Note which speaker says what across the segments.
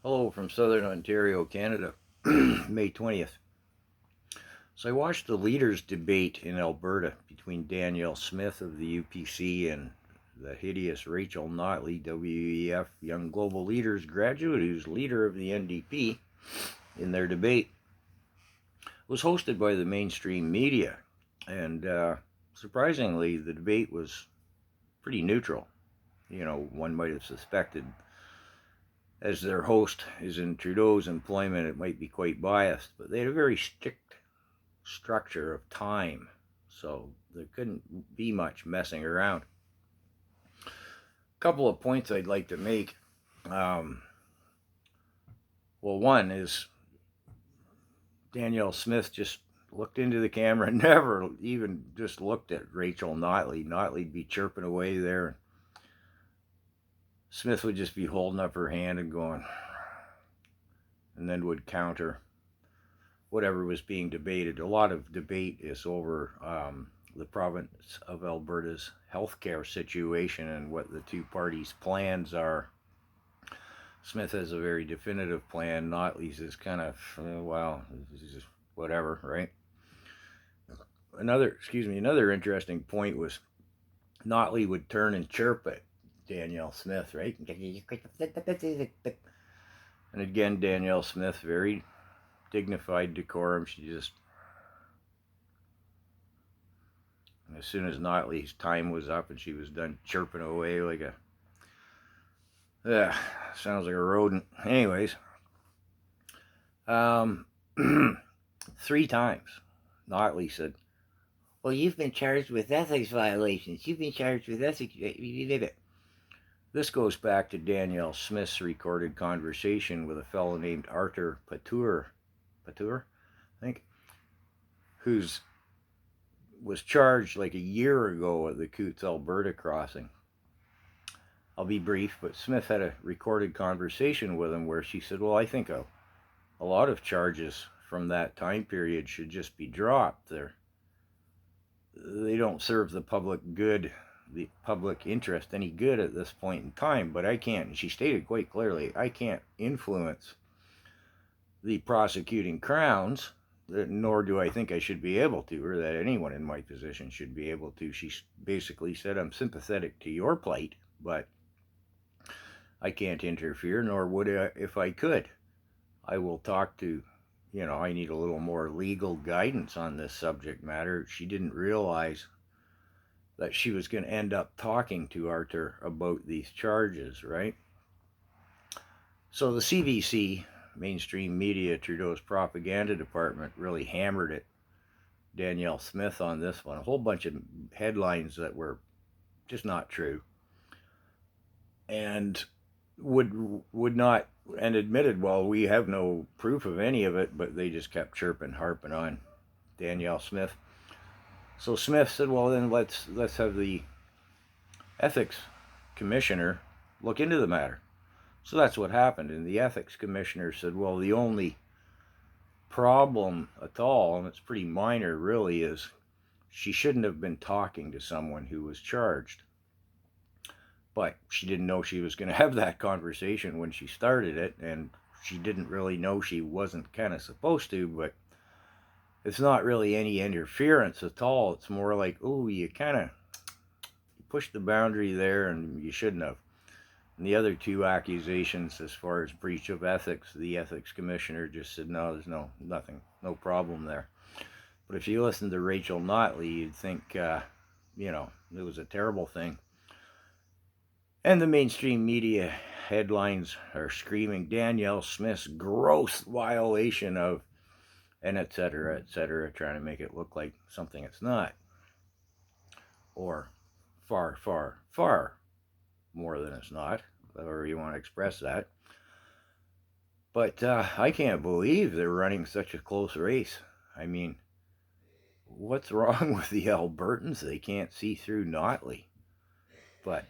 Speaker 1: Hello from Southern Ontario, Canada, May 20th. So I watched the leaders' debate in Alberta between Danielle Smith of the UPC and the hideous Rachel Notley, WEF Young Global Leaders graduate, who's leader of the NDP, in their debate. It was hosted by the mainstream media, and surprisingly, the debate was pretty neutral. You know, one might have suspected as their host is in Trudeau's employment, it might be quite biased, but they had a very strict structure of time, so there couldn't be much messing around. A couple of points I'd like to make. Um, well, one is Danielle Smith just looked into the camera and never even just looked at Rachel Notley. Notley'd be chirping away there. Smith would just be holding up her hand and going, and then would counter whatever was being debated. A lot of debate is over the province of Alberta's healthcare situation and what the two parties' plans are. Smith has a very definitive plan. Notley's is kind of, well, whatever, right? Another interesting point was Notley would turn and chirp at Danielle Smith, right? And again, Danielle Smith, very dignified decorum. She just, as soon as Notley's time was up and she was done chirping away like a, sounds like a rodent. Anyways, 3 times Notley said, "Well, you've been charged with ethics violations. You've been charged with ethics." This goes back to Danielle Smith's recorded conversation with a fellow named Arthur Patour, I think, who's was charged like a year ago at the Coutts, Alberta crossing. I'll be brief, but Smith had a recorded conversation with him where she said, well, I think a lot of charges from that time period should just be dropped. They don't serve the public good, the public interest any good at this point in time, but I can't, and she stated quite clearly, I can't influence the prosecuting crowns, nor do I think I should be able to, or that anyone in my position should be able to. She basically said, I'm sympathetic to your plight, but I can't interfere, nor would I if I could. I will talk to, I need a little more legal guidance on this subject matter. She didn't realize that she was going to end up talking to Arthur about these charges, right? So the CBC, mainstream media, Trudeau's propaganda department, really hammered it. Danielle Smith on this one. A whole bunch of headlines that were just not true. And would not, and admitted, well, we have no proof of any of it, but they just kept harping on Danielle Smith. So Smith said, well, then let's have the ethics commissioner look into the matter. So that's what happened, and the ethics commissioner said, well, the only problem at all, and it's pretty minor really, is she shouldn't have been talking to someone who was charged. But she didn't know she was going to have that conversation when she started it, and she didn't really know she wasn't kind of supposed to, but it's not really any interference at all. It's more like, oh, you pushed the boundary there and you shouldn't have. And the other 2 accusations as far as breach of ethics, the ethics commissioner just said, no, there's no problem there. But if you listen to Rachel Notley, you'd think, it was a terrible thing. And the mainstream media headlines are screaming Danielle Smith's gross violation of, and et cetera, trying to make it look like something it's not. Or far, far, far more than it's not, however you want to express that. But I can't believe they're running such a close race. I mean, what's wrong with the Albertans? They can't see through Notley. But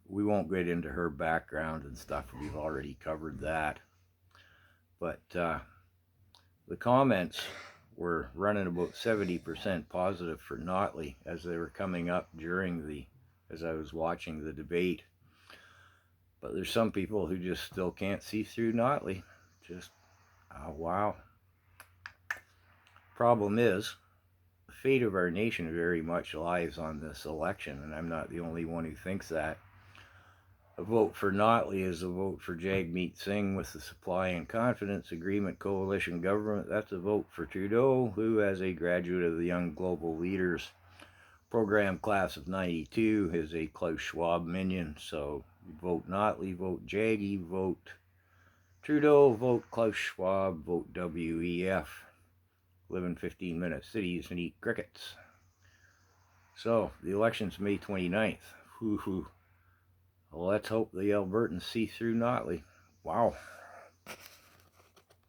Speaker 1: we won't get into her background and stuff. We've already covered that. But the comments were running about 70% positive for Notley as they were coming up as I was watching the debate. But there's some people who just still can't see through Notley. Just, oh, wow. Problem is, the fate of our nation very much lies on this election, and I'm not the only one who thinks that. A vote for Notley is a vote for Jagmeet Singh with the Supply and Confidence Agreement coalition government. That's a vote for Trudeau, who, as a graduate of the Young Global Leaders program class of 92, is a Klaus Schwab minion. So vote Notley, vote Jaggy, vote Trudeau, vote Klaus Schwab, vote WEF. Live in 15-minute cities and eat crickets. So the election's May 29th. Hoo-hoo. Well, let's hope the Albertans see through Notley. Wow.